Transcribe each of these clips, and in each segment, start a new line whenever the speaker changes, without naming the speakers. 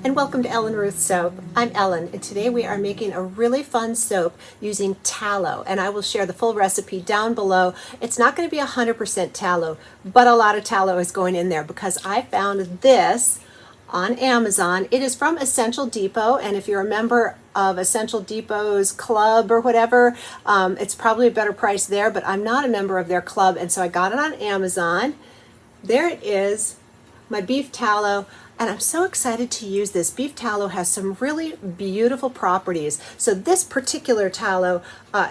and welcome to Ellen Ruth Soap. I'm Ellen, and today we are making a really fun soap using tallow, and I will share the full recipe down below. It's not going to be 100% tallow, but a lot of tallow is going in there because I found this on Amazon. It is from Essential Depot, and if you're a member of Essential Depot's club or whatever, it's probably a better price there, but I'm not a member of their club, and so I got it on Amazon. There it is, my beef tallow. And I'm so excited to use this. Beef tallow has some really beautiful properties. So this particular tallow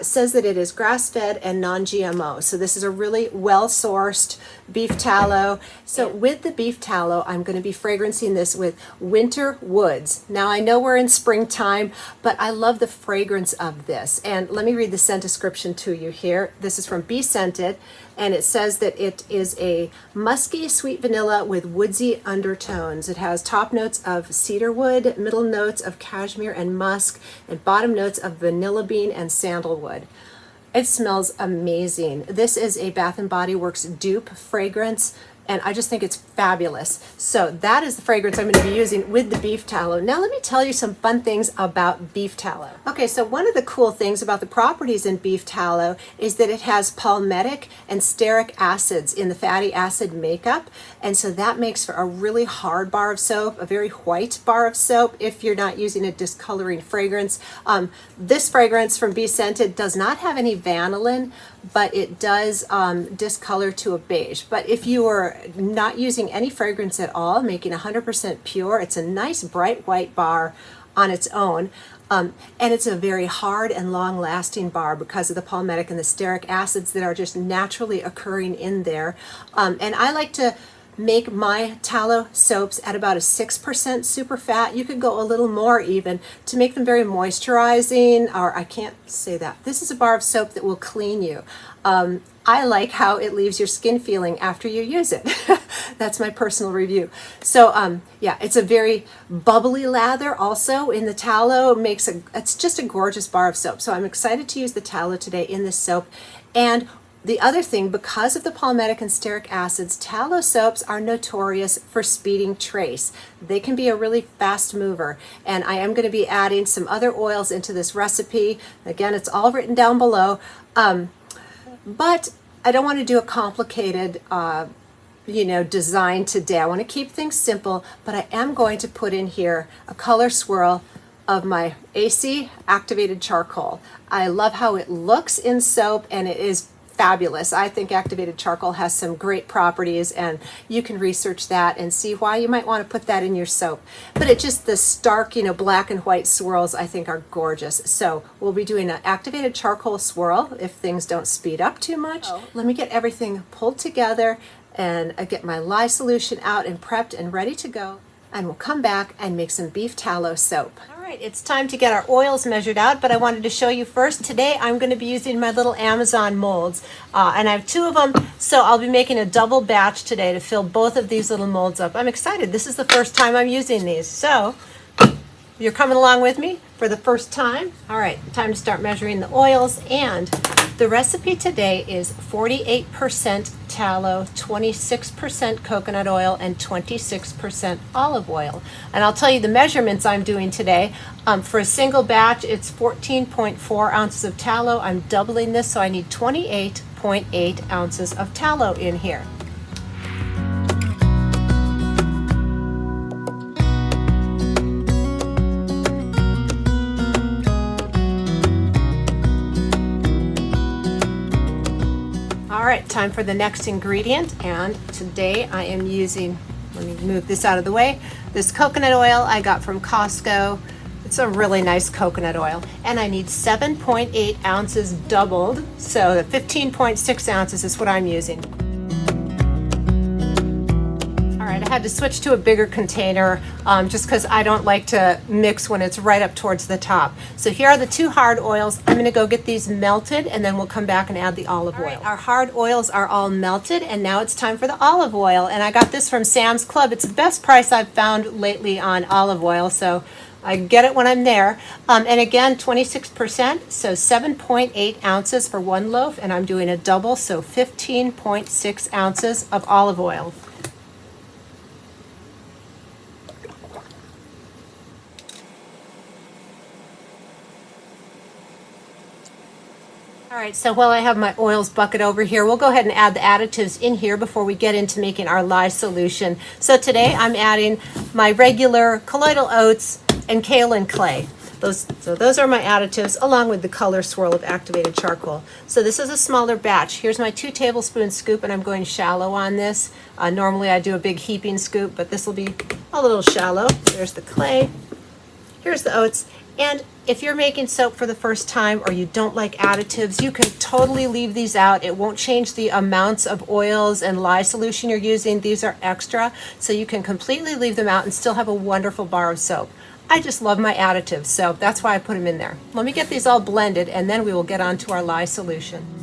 says that it is grass-fed and non-GMO. So this is a really well-sourced beef tallow. So with the beef tallow, I'm going to be fragrancing this with winter woods. Now I know we're in springtime, but I love the fragrance of this. And let me read the scent description to you here. This is from Be Scented, and it says that it is a musky sweet vanilla with woodsy undertones. It has top notes of cedarwood, middle notes of cashmere and musk, and bottom notes of vanilla bean and sandalwood. It smells amazing. This is a Bath & Body Works dupe fragrance, and I just think it's fabulous. So that is the fragrance I'm going to be using with the beef tallow. Now let me tell you some fun things about beef tallow. Okay, so one of the cool things about the properties in beef tallow is that it has palmitic and stearic acids in the fatty acid makeup, and so that makes for a really hard bar of soap, a very white bar of soap if you're not using a discoloring fragrance. This fragrance from Be Scented does not have any vanillin, but it does discolor to a beige. But if you are not using any fragrance at all, making 100% pure, it's a nice bright white bar on its own. And it's a very hard and long-lasting bar because of the palmitic and the stearic acids that are just naturally occurring in there. And I like to make my tallow soaps at about a 6% super fat. You could go a little more even to make them very moisturizing, or I can't say that. This is a bar of soap that will clean you. I like how it leaves your skin feeling after you use it. That's my personal review. So yeah, it's a very bubbly lather also in the tallow. It's just a gorgeous bar of soap. So I'm excited to use the tallow today in this soap. And the other thing, because of the palmitic and stearic acids, tallow soaps are notorious for speeding trace. They can be a really fast mover, and I am going to be adding some other oils into this recipe. Again, it's all written down below, but I don't want to do a complicated design today. I want to keep things simple, but I am going to put in here a color swirl of my AC activated charcoal. I love how it looks in soap, and it is fabulous. I think activated charcoal has some great properties, and you can research that and see why you might want to put that in your soap. But it just, the stark, black and white swirls I think are gorgeous. So we'll be doing an activated charcoal swirl if things don't speed up too much. Let me get everything pulled together and get my lye solution out and prepped and ready to go. And we'll come back and make some beef tallow soap. All right, it's time to get our oils measured out, but I wanted to show you first. Today I'm going to be using my little Amazon molds, and I have 2 of them, so I'll be making a double batch today to fill both of these little molds up. I'm excited. This is the first time I'm using these, so you're coming along with me for the first time. All right, time to start measuring the oils, and the recipe today is 48% tallow, 26% coconut oil, and 26% olive oil. And I'll tell you the measurements I'm doing today. For a single batch, it's 14.4 ounces of tallow. I'm doubling this, so I need 28.8 ounces of tallow in here. All right, time for the next ingredient, and today I am using, let me move this out of the way, this coconut oil I got from Costco. It's a really nice coconut oil, and I need 7.8 ounces doubled, so 15.6 ounces is what I'm using. I had to switch to a bigger container just because I don't like to mix when it's right up towards the top. So here are the 2 hard oils. I'm going to go get these melted, and then we'll come back and add the olive oil. Right, our hard oils are all melted, and now it's time for the olive oil. And I got this from Sam's Club. It's the best price I've found lately on olive oil, so I get it when I'm there. And again, 26%, so 7.8 ounces for 1 loaf, and I'm doing a double, so 15.6 ounces of olive oil. right, so while I have my oils bucket over here, we'll go ahead and add the additives in here before we get into making our lye solution. So today I'm adding my regular colloidal oats and kaolin clay. Those are my additives along with the color swirl of activated charcoal. So this is a smaller batch. Here's my 2 tablespoon scoop, and I'm going shallow on this. Normally I do a big heaping scoop, but this will be a little shallow. There's the clay. Here's the oats. And if you're making soap for the first time or you don't like additives, you can totally leave these out. It won't change the amounts of oils and lye solution you're using. These are extra, so you can completely leave them out and still have a wonderful bar of soap. I just love my additives, so that's why I put them in there. Let me get these all blended and then we will get on to our lye solution.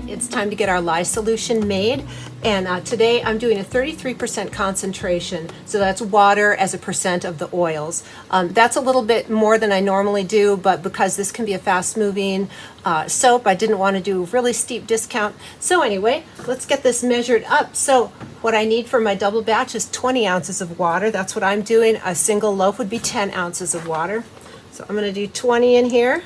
It's time to get our lye solution made, and today I'm doing a 33% concentration, so that's water as a percent of the oils. That's a little bit more than I normally do, but because this can be a fast moving soap, I didn't want to do a really steep discount. So anyway, let's get this measured up. So what I need for my double batch is 20 ounces of water. That's what I'm doing. A single loaf would be 10 ounces of water. So I'm going to do 20 in here.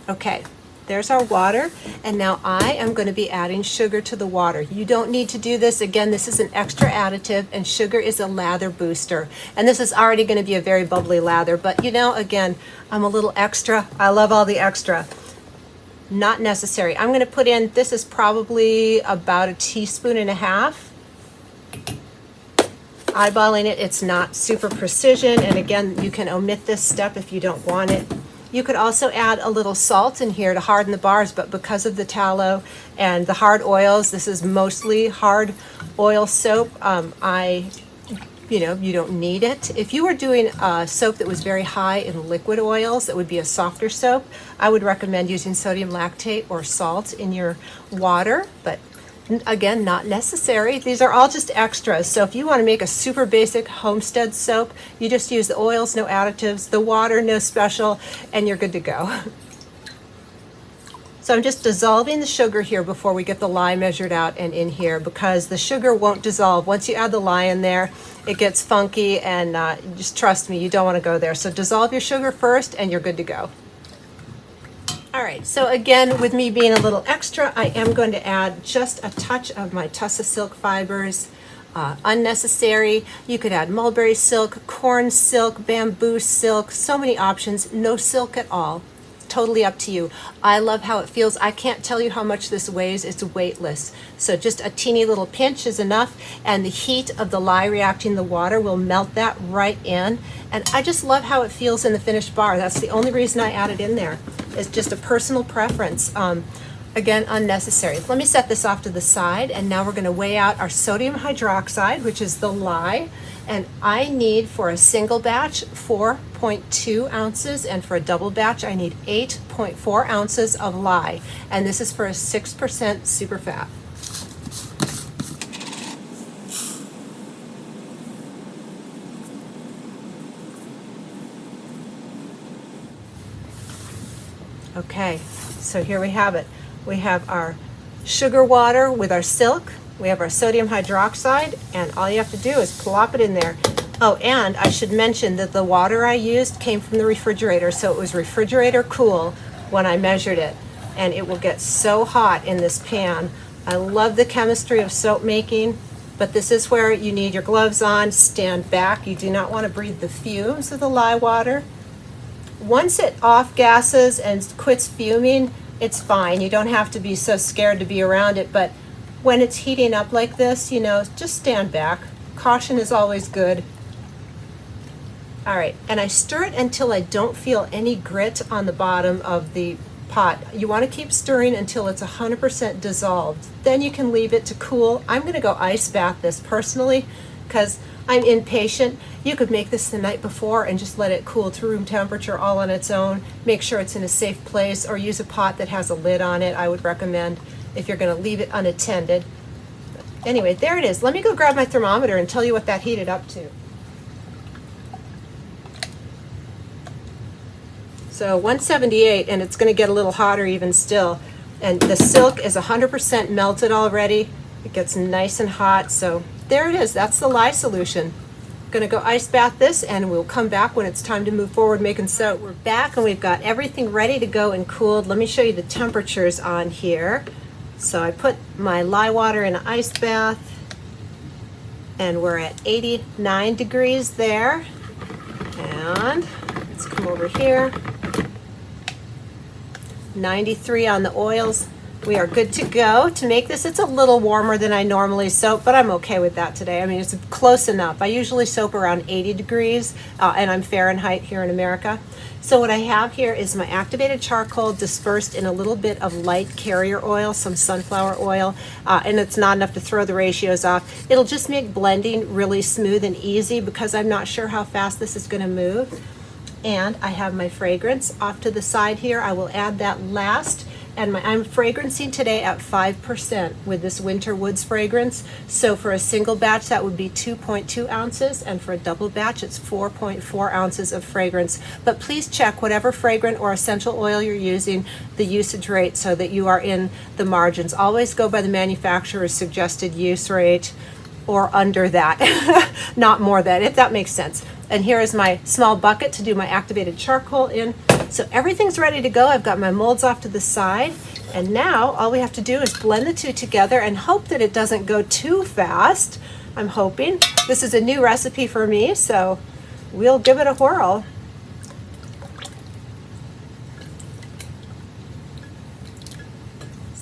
Okay, there's our water, and now I am going to be adding sugar to the water. You don't need to do this. Again, this is an extra additive, and sugar is a lather booster. And this is already going to be a very bubbly lather, but you know, again, I'm a little extra. I love all the extra. Not necessary. I'm going to put in, this is probably about 1.5 teaspoons. Eyeballing it, it's not super precision, and again, you can omit this step if you don't want it. You could also add a little salt in here to harden the bars, but because of the tallow and the hard oils, this is mostly hard oil soap. You don't need it. If you were doing a soap that was very high in liquid oils, that would be a softer soap, I would recommend using sodium lactate or salt in your water, but again, not necessary. These are all just extras. So if you want to make a super basic homestead soap, you just use the oils, no additives, the water, no special, and you're good to go. So I'm just dissolving the sugar here before we get the lye measured out and in here, because the sugar won't dissolve. Once you add the lye in there, it gets funky, and just trust me, you don't want to go there. So dissolve your sugar first and you're good to go. All right, so again, with me being a little extra, I am going to add just a touch of my Tussa silk fibers. Unnecessary. You could add mulberry silk, corn silk, bamboo silk, so many options. No silk at all. Totally up to you. I love how it feels. I can't tell you how much this weighs. It's weightless. So just a teeny little pinch is enough, and the heat of the lye reacting the water will melt that right in. And I just love how it feels in the finished bar. That's the only reason I add it in there. It's just a personal preference. Again, unnecessary. Let me set this off to the side, and now we're going to weigh out our sodium hydroxide, which is the lye. And I need, for a single batch, 4.2 ounces, and for a double batch, I need 8.4 ounces of lye. And this is for a 6% super fat. Okay, so here we have it. We have our sugar water with our silk. We have our sodium hydroxide, and all you have to do is plop it in there. Oh, and I should mention that the water I used came from the refrigerator, so it was refrigerator cool when I measured it, and it will get so hot in this pan. I love the chemistry of soap making, but this is where you need your gloves on. Stand back. You do not want to breathe the fumes of the lye water. Once it off gases and quits fuming, it's fine. You don't have to be so scared to be around it, but when it's heating up like this, just stand back. Caution is always good. All right, and I stir it until I don't feel any grit on the bottom of the pot. You want to keep stirring until it's 100% dissolved. Then you can leave it to cool. I'm going to go ice bath this personally because I'm impatient. You could make this the night before and just let it cool to room temperature all on its own. Make sure it's in a safe place, or use a pot that has a lid on it, I would recommend, if you're going to leave it unattended. Anyway, there it is. Let me go grab my thermometer and tell you what that heated up to. So So 178, and it's going to get a little hotter even still. And the silk is 100% melted already. It gets nice and hot. So there it is. That's the lye solution. Going to go ice bath this, and we'll come back when it's time to move forward making soap. We're back and we've got everything ready to go and cooled. Let me show you the temperatures on here. So I put my lye water in an ice bath, and we're at 89 degrees there. And let's come over here. 93 on the oils. We are good to go to make this. It's a little warmer than I normally soap, but I'm okay with that today. I mean, it's close enough. I usually soap around 80 degrees, and I'm Fahrenheit here in America. So what I have here is my activated charcoal dispersed in a little bit of light carrier oil, some sunflower oil, and it's not enough to throw the ratios off. It'll just make blending really smooth and easy because I'm not sure how fast this is going to move. And I have my fragrance off to the side here. I will add that last. And I'm fragrancing today at 5% with this Winter Woods fragrance. So for a single batch, that would be 2.2 ounces. And for a double batch, it's 4.4 ounces of fragrance. But please check whatever fragrant or essential oil you're using, the usage rate, so that you are in the margins. Always go by the manufacturer's suggested use rate, or under that, not more than, if that makes sense. And here is my small bucket to do my activated charcoal in. So everything's ready to go. I've got my molds off to the side. And now all we have to do is blend the two together and hope that it doesn't go too fast. I'm hoping. This is a new recipe for me, so we'll give it a whirl.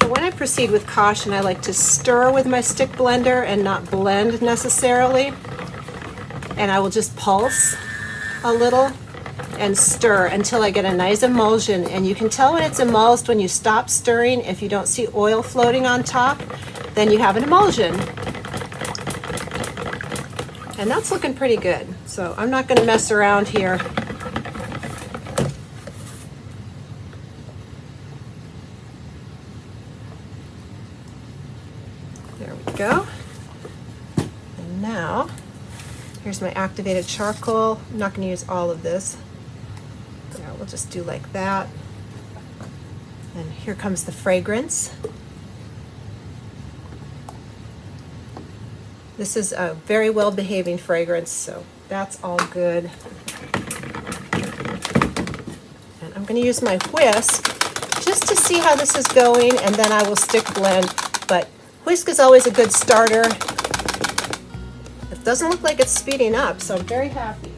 So when I proceed with caution, I like to stir with my stick blender and not blend necessarily. And I will just pulse a little and stir until I get a nice emulsion. And you can tell when it's emulsed when you stop stirring. If you don't see oil floating on top, then you have an emulsion. And that's looking pretty good. So I'm not going to mess around here. There we go. And now, here's my activated charcoal. I'm not going to use all of this. Yeah, we'll just do like that. And here comes the fragrance. This is a very well behaving fragrance, so that's all good. And I'm going to use my whisk just to see how this is going, and then I will stick blend. But whisk is always a good starter. It doesn't look like it's speeding up, so I'm very happy.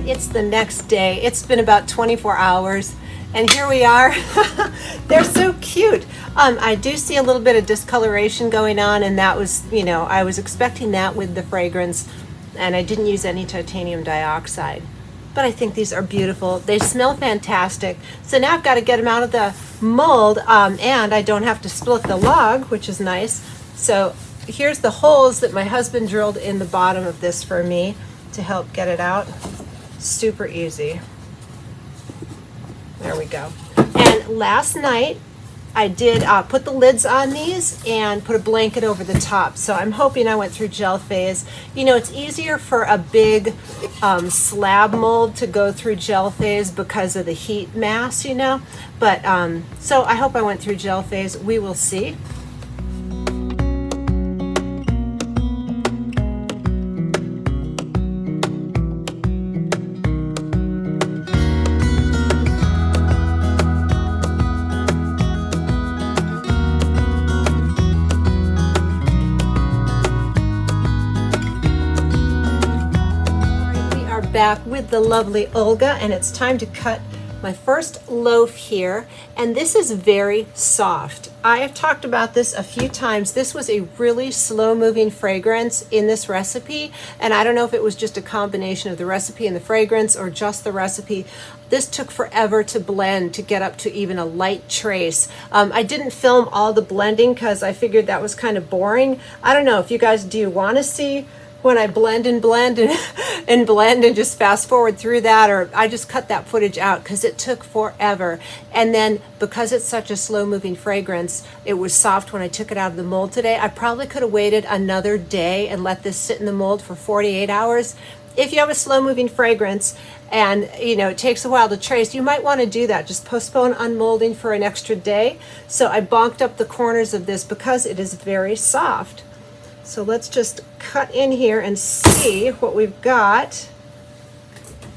It's the next day. It's been about 24 hours and here we are. They're so cute. I do see a little bit of discoloration going on, and that was, you know, I was expecting that with the fragrance, and I didn't use any titanium dioxide. But I think these are beautiful. They smell fantastic. So now I've got to get them out of the mold, and I don't have to split the log, which is nice. So here's the holes that my husband drilled in the bottom of this for me to help get it out. Super easy. There we go. And last night I did put the lids on these and put a blanket over the top. So I'm hoping I went through gel phase. You know, it's easier for a big slab mold to go through gel phase because of the heat mass, you know. But so I hope I went through gel phase. We will see. Back with the lovely Olga, and it's time to cut my first loaf here, and this is very soft. I have talked about this a few times. This was a really slow moving fragrance in this recipe, and I don't know if it was just a combination of the recipe and the fragrance or just the recipe. This took forever to blend to get up to even a light trace. I didn't film all the blending because I figured that was kind of boring. I don't know if you guys, do you want to see when I blend and blend and blend and just fast forward through that, or I just cut that footage out because it took forever. And then because it's such a slow moving fragrance, it was soft when I took it out of the mold today. I probably could have waited another day and let this sit in the mold for 48 hours. If you have a slow moving fragrance and you know it takes a while to trace, you might want to do that. Just postpone unmolding for an extra day. So I bonked up the corners of this because it is very soft. So let's just cut in here and see what we've got.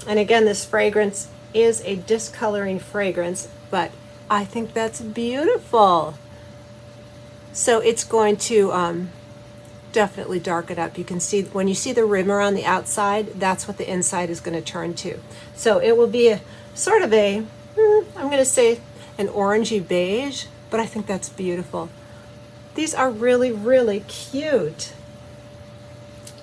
And again, this fragrance is a discoloring fragrance, but I think that's beautiful. So it's going to definitely darken up. You can see when you see the rim around the outside, that's what the inside is going to turn to. So it will be a sort of a, I'm going to say an orangey beige, but I think that's beautiful. These are really, really cute.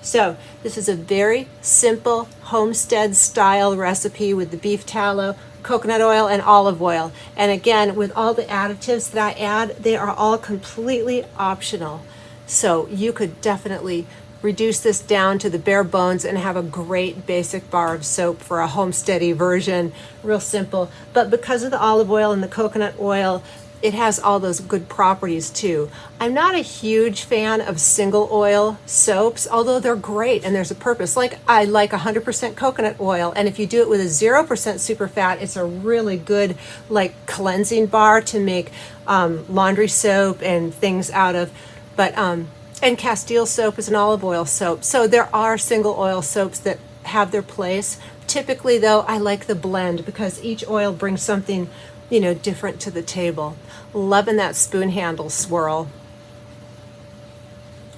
So this is a very simple homestead style recipe with the beef tallow, coconut oil, and olive oil. And again, with all the additives that I add, they are all completely optional. So you could definitely reduce this down to the bare bones and have a great basic bar of soap for a homesteady version, real simple. But because of the olive oil and the coconut oil, it has all those good properties too. I'm not a huge fan of single oil soaps, although they're great and there's a purpose. Like I like 100% coconut oil, and if you do it with a 0% superfat, it's a really good like cleansing bar to make laundry soap and things out of. But and Castile soap is an olive oil soap. So there are single oil soaps that have their place. Typically though, I like the blend because each oil brings something, you know, different to the table. Loving that spoon handle swirl.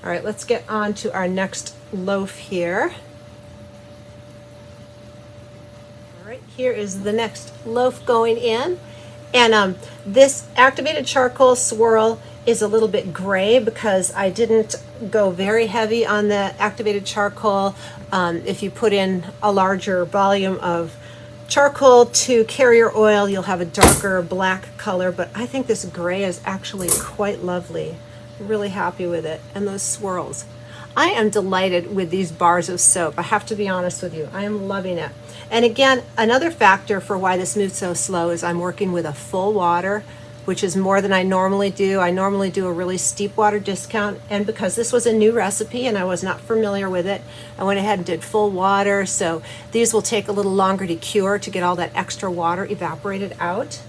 All right, let's get on to our next loaf here. All right, here is the next loaf going in. And this activated charcoal swirl is a little bit gray because I didn't go very heavy on the activated charcoal. If you put in a larger volume of charcoal to carrier oil, you'll have a darker black color, but I think this gray is actually quite lovely. I'm really happy with it. And those swirls. I am delighted with these bars of soap. I have to be honest with you. I am loving it. And again, another factor for why this moves so slow is I'm working with a full water, which is more than I normally do. I normally do a really steep water discount, and because this was a new recipe and I was not familiar with it, I went ahead and did full water. So these will take a little longer to cure to get all that extra water evaporated out.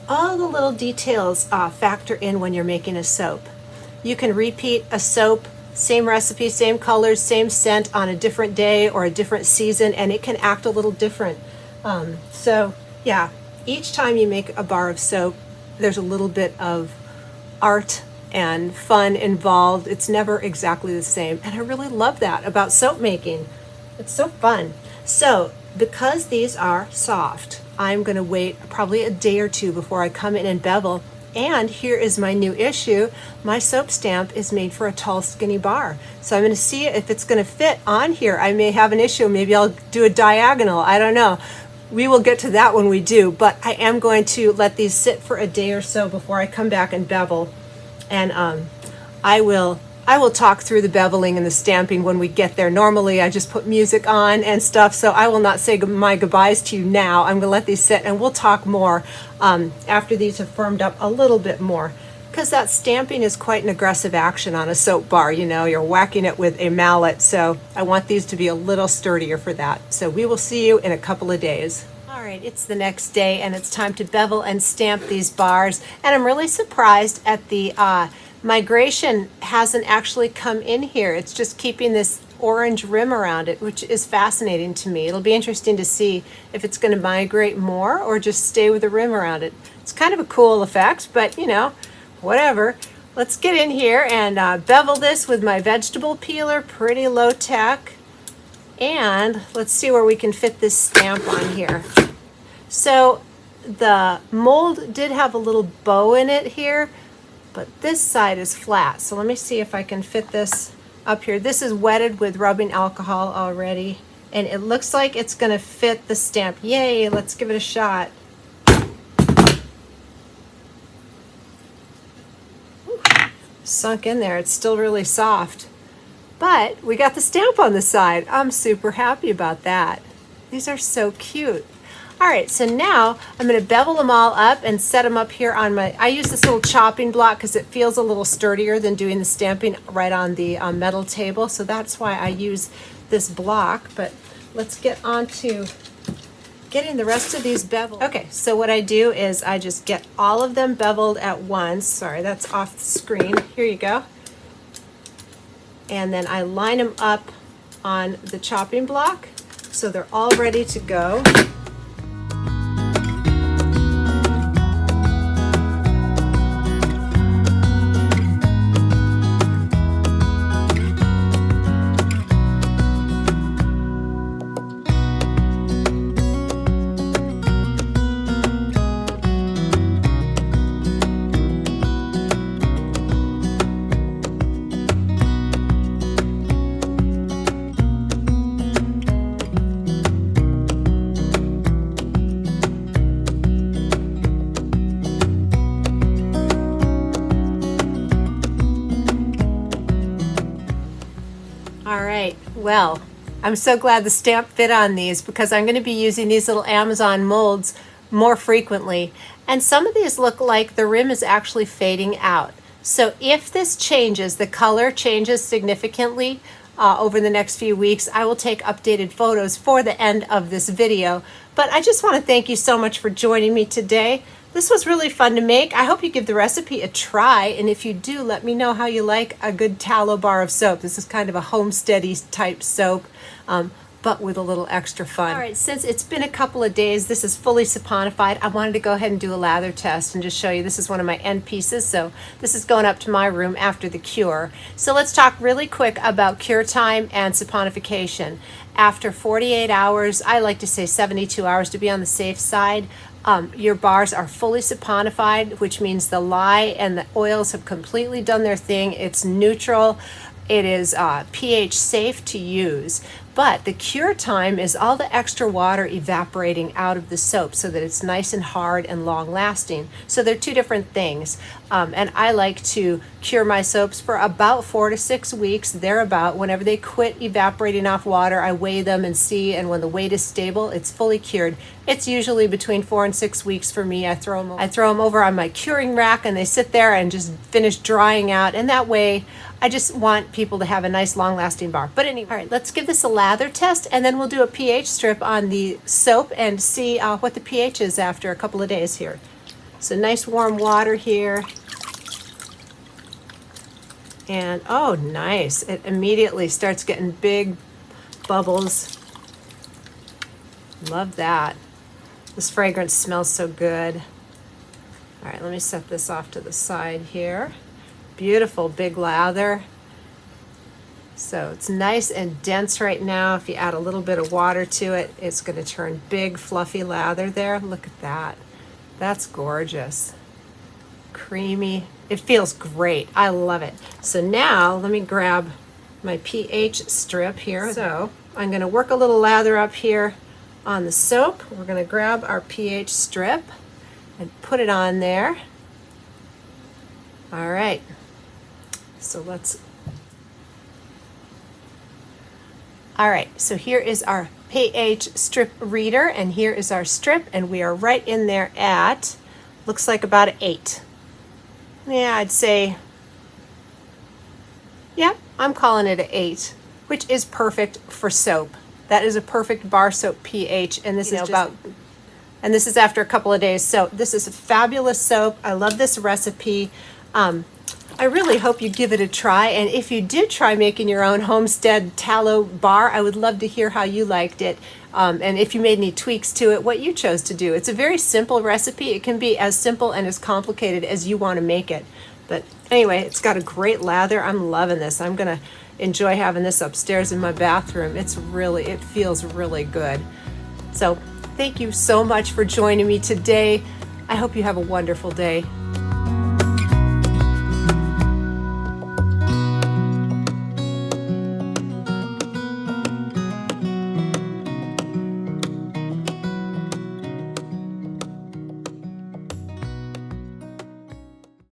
All the little details factor in when you're making a soap. You can repeat a soap, same recipe, same colors, same scent on a different day or a different season, and it can act a little different. So yeah, each time you make a bar of soap, there's a little bit of art and fun involved. It's never exactly the same. And I really love that about soap making. It's so fun. So because these are soft, I'm going to wait probably a day or two before I come in and bevel. And here is my new issue. My soap stamp is made for a tall, skinny bar. So I'm going to see if it's going to fit on here. I may have an issue. Maybe I'll do a diagonal. I don't know. We will get to that when we do, but I am going to let these sit for a day or so before I come back and bevel. And I will I will talk through the beveling and the stamping when we get there. Normally I just put music on and stuff, so I will not say my goodbyes to you now. I'm gonna let these sit and we'll talk more after these have firmed up a little bit more, because that stamping is quite an aggressive action on a soap bar. You know, you're whacking it with a mallet, so I want these to be a little sturdier for that. So we will see you in a couple of days. All right, it's the next day and it's time to bevel and stamp these bars, and I'm really surprised at the migration hasn't actually come in here. It's just keeping this orange rim around it, which is fascinating to me. It'll be interesting to see if it's going to migrate more or just stay with the rim around it. It's kind of a cool effect, but you know, whatever. Let's get in here and bevel this with my vegetable peeler, pretty low tech. And let's see where we can fit this stamp on here. So the mold did have a little bow in it here, but this side is flat. So let me see if I can fit this up here. This is wetted with rubbing alcohol already, and it looks like it's gonna fit the stamp. Yay, let's give it a shot. Ooh, sunk in there, it's still really soft. But we got the stamp on the side. I'm super happy about that. These are so cute. All right, so now I'm going to bevel them all up and set them up here on my, I use this little chopping block because it feels a little sturdier than doing the stamping right on the metal table. So that's why I use this block. But let's get on to getting the rest of these beveled. Okay, so what I do is I just get all of them beveled at once. Sorry, that's off the screen. Here you go. And then I line them up on the chopping block so they're all ready to go. Well, I'm so glad the stamp fit on these, because I'm going to be using these little Amazon molds more frequently. And some of these look like the rim is actually fading out. So if this changes, the color changes significantly over the next few weeks, I will take updated photos for the end of this video. But I just want to thank you so much for joining me today. This was really fun to make. I hope you give the recipe a try, and if you do, let me know how you like a good tallow bar of soap. This is kind of a homesteady type soap, but with a little extra fun. All right, since it's been a couple of days, this is fully saponified. I wanted to go ahead and do a lather test and just show you. This is one of my end pieces, so this is going up to my room after the cure. So let's talk really quick about cure time and saponification. After 48 hours, I like to say 72 hours to be on the safe side, your bars are fully saponified, which means the lye and the oils have completely done their thing. It's neutral. It is pH safe to use. But the cure time is all the extra water evaporating out of the soap so that it's nice and hard and long lasting. So they're two different things. And I like to cure my soaps for about 4 to 6 weeks, thereabout. Whenever they quit evaporating off water, I weigh them and see, and when the weight is stable, it's fully cured. It's usually between 4 and 6 weeks for me. I throw them over on my curing rack, and they sit there and just finish drying out. And that way, I just want people to have a nice long-lasting bar. But anyway, all right, let's give this a lather test, and then we'll do a pH strip on the soap and see what the pH is after a couple of days here. So nice warm water here. And oh, nice. It immediately starts getting big bubbles. Love that. This fragrance smells so good. All right, let me set this off to the side here. Beautiful big lather. So it's nice and dense right now. If you add a little bit of water to it, it's going to turn big fluffy lather there. Look at that. That's gorgeous. Creamy. It feels great. I love it. So now let me grab my pH strip here. So I'm going to work a little lather up here on the soap. We're going to grab our pH strip and put it on there. All right. So let's All right, so here is our pH strip reader, and here is our strip, and we are right in there at, looks like about an 8. Yeah, I'd say, yeah, I'm calling it an 8, which is perfect for soap. That is a perfect bar soap pH, and this is and this is after a couple of days. So this is a fabulous soap. I love this recipe. I really hope you give it a try. And if you did try making your own Homestead Tallow bar, I would love to hear how you liked it. And if you made any tweaks to it, what you chose to do. It's a very simple recipe. It can be as simple and as complicated as you want to make it. But anyway, it's got a great lather. I'm loving this. I'm going to enjoy having this upstairs in my bathroom. It feels really good. So thank you so much for joining me today. I hope you have a wonderful day.